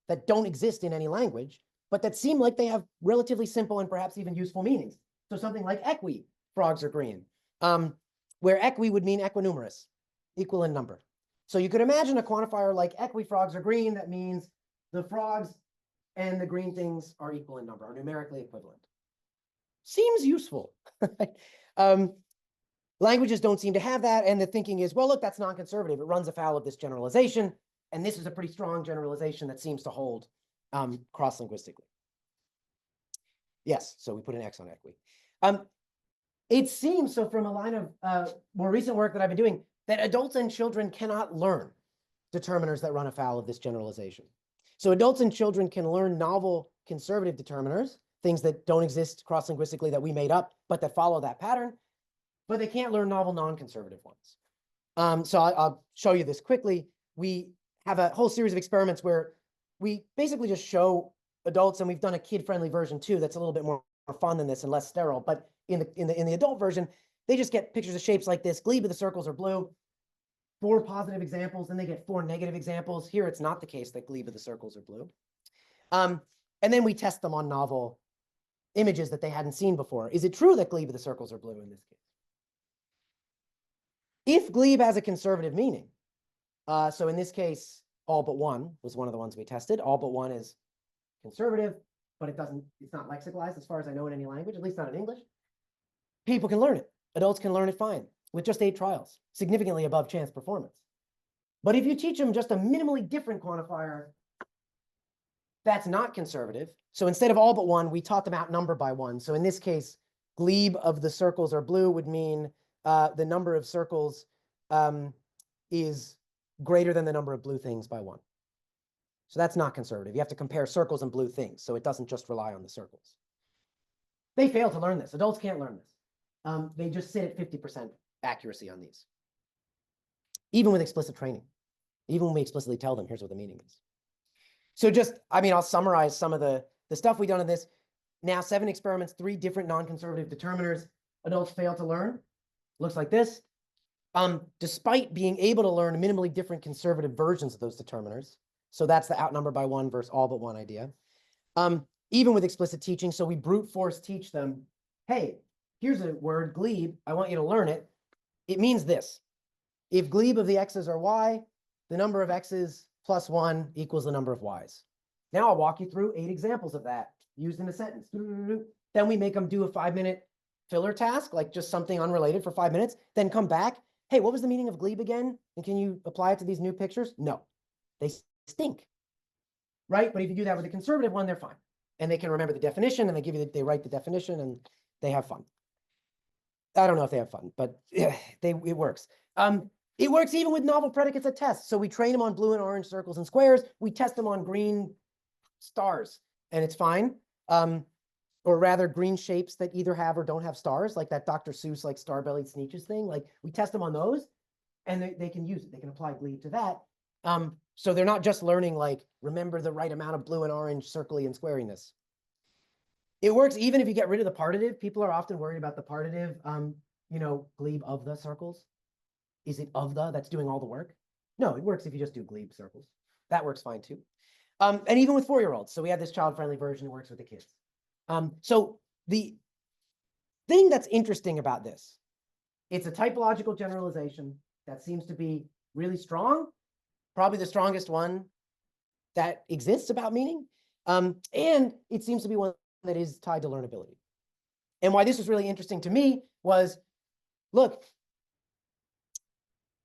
that don't exist in any language, but that seem like they have relatively simple and perhaps even useful meanings. So something like equi, frogs are green, where equi would mean equinumerous, equal in number. So you could imagine a quantifier like equi, frogs are green. That means the frogs and the green things are equal in number, are numerically equivalent. Seems useful. Languages don't seem to have that. And the thinking is, well, look, that's non-conservative. It runs afoul of this generalization. And this is a pretty strong generalization that seems to hold cross-linguistically. Yes, so we put an X on equi. It seems, so from a line of more recent work that I've been doing, that adults and children cannot learn determiners that run afoul of this generalization. So adults and children can learn novel conservative determiners, things that don't exist cross-linguistically that we made up, but that follow that pattern, but they can't learn novel non-conservative ones. So I'll show you this quickly. We have a whole series of experiments where we basically just show adults, and we've done a kid-friendly version too that's a little bit more fun than this and less sterile, but in the adult version, they just get pictures of shapes like this. Glebe of the circles are blue, 4 positive examples, then they get 4 negative examples. Here, it's not the case that glebe of the circles are blue. And then we test them on novel images that they hadn't seen before. Is it true that glebe of the circles are blue in this case? If glebe has a conservative meaning, so in this case, all but one was one of the ones we tested. All but one is conservative, but it's not lexicalized as far as I know in any language, at least not in English. People can learn it. Adults can learn it fine with just 8 trials, significantly above chance performance. But if you teach them just a minimally different quantifier, that's not conservative. So instead of all but one, we taught them outnumber by 1. So in this case, glebe of the circles are blue would mean the number of circles is greater than the number of blue things by 1. So that's not conservative. You have to compare circles and blue things, so it doesn't just rely on the circles. They fail to learn this. Adults can't learn this. They just sit at 50% accuracy on these, even with explicit training, even when we explicitly tell them, here's what the meaning is. So I'll summarize some of the stuff we've done in this. Now 7 experiments, 3 different non-conservative determiners. Adults fail to learn. Looks like this. Despite being able to learn minimally different conservative versions of those determiners. So that's the outnumber by 1 versus all but 1 idea. Even with explicit teaching, so we brute force teach them, hey, here's a word, glebe. I want you to learn it. It means this. If glebe of the x's are y, the number of x's plus 1 equals the number of y's. Now I'll walk you through 8 examples of that used in a sentence. Then we make them do a 5-minute filler task, like just something unrelated for 5 minutes, then come back. Hey, what was the meaning of glebe again? And can you apply it to these new pictures? No, they stink, right? But if you do that with a conservative one, they're fine. And they can remember the definition, and they write the definition, and they have fun. I don't know if they have fun, but it works. It works even with novel predicates at tests. So we train them on blue and orange circles and squares. We test them on green stars, and it's fine. Or rather, green shapes that either have or don't have stars, like that Dr. Seuss, like star-bellied Sneetches thing. Like we test them on those, and they can use it. They can apply glebe to that. So they're not just learning, like, remember the right amount of blue and orange circly and squariness. It works even if you get rid of the partitive. People are often worried about the partitive, glebe of the circles. Is it of the that's doing all the work? No, it works if you just do glebe circles. That works fine too. And even with 4-year-olds. So we have this child-friendly version that works with the kids. So the thing that's interesting about this, it's a typological generalization that seems to be really strong, probably the strongest one that exists about meaning. And it seems to be one that is tied to learnability. And why this was really interesting to me was, look,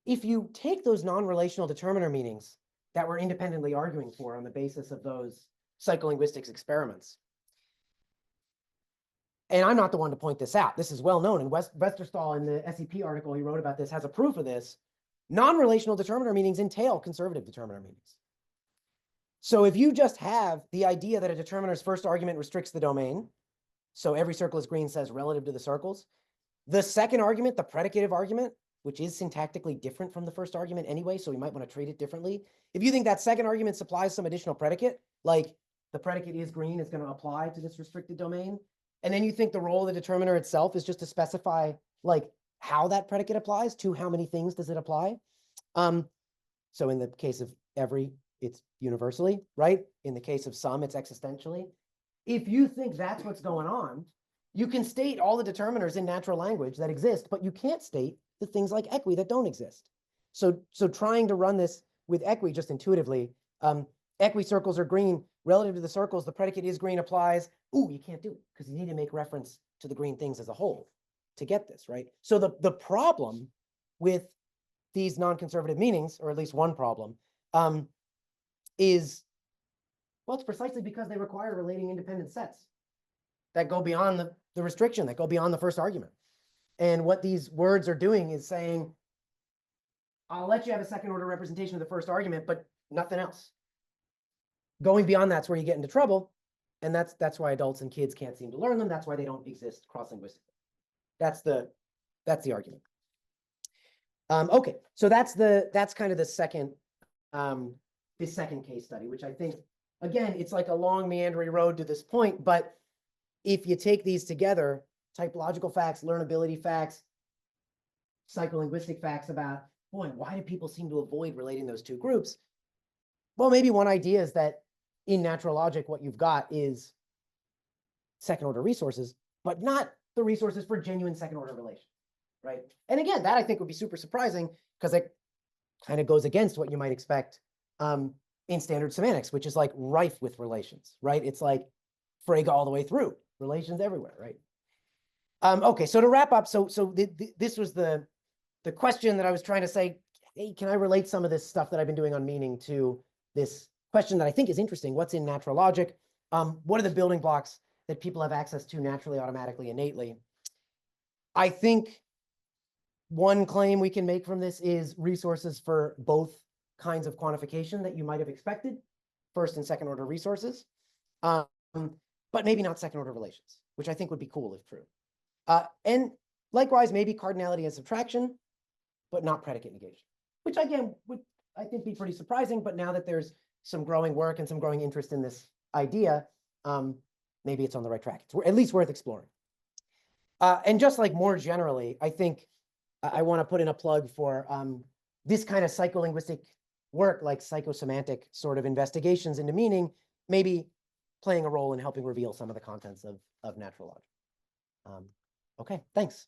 if you take those non-relational determiner meanings that we're independently arguing for on the basis of those psycholinguistics experiments, and I'm not the one to point this out, this is well known, and Westerstall in the SEP article he wrote about this has a proof of this, non-relational determiner meanings entail conservative determiner meanings. So if you just have the idea that a determiner's first argument restricts the domain, so every circle is green says relative to the circles, the second argument, the predicative argument, which is syntactically different from the first argument anyway, so we might want to treat it differently. If you think that second argument supplies some additional predicate, like the predicate is green is going to apply to this restricted domain, and then you think the role of the determiner itself is just to specify like how that predicate applies to how many things does it apply. So in the case of every, it's universally, right? In the case of some, it's existentially. If you think that's what's going on, you can state all the determiners in natural language that exist, but you can't state the things like equi that don't exist. So trying to run this with equi just intuitively, equi circles are green relative to the circles, the predicate is green applies. Ooh, you can't do it because you need to make reference to the green things as a whole to get this, right? So the problem with these non-conservative meanings, or at least one problem, is, well, it's precisely because they require relating independent sets that go beyond the restriction, that go beyond the first argument. And what these words are doing is saying, I'll let you have a second order representation of the first argument, but nothing else. Going beyond that's where you get into trouble. And that's why adults and kids can't seem to learn them. That's why they don't exist cross-linguistically. That's the argument. Okay, so that's kind of the second this second case study, which I think, again, it's like a long meandering road to this point, but if you take these together, typological facts, learnability facts, psycholinguistic facts about, boy, why do people seem to avoid relating those two groups? Well, maybe one idea is that in natural logic, what you've got is second order resources, but not the resources for genuine second order relations, right? And again, that I think would be super surprising because it kind of goes against what you might expect in standard semantics, which is like rife with relations, right? It's like Frege all the way through, relations everywhere, right? Okay, so to wrap up, this was the question that I was trying to say, hey, can I relate some of this stuff that I've been doing on meaning to this question that I think is interesting? What's in natural logic? What are the building blocks that people have access to naturally, automatically, innately? I think one claim we can make from this is resources for both kinds of quantification that you might have expected, first and second order resources, but maybe not second order relations, which I think would be cool if true. And likewise, maybe cardinality and subtraction, but not predicate negation, which again would, I think, be pretty surprising. But now that there's some growing work and some growing interest in this idea, maybe it's on the right track. It's at least worth exploring. And just like more generally, I think I want to put in a plug for this kind of psycholinguistic work, like psychosemantic sort of investigations into meaning, maybe playing a role in helping reveal some of the contents of natural logic. Okay, thanks.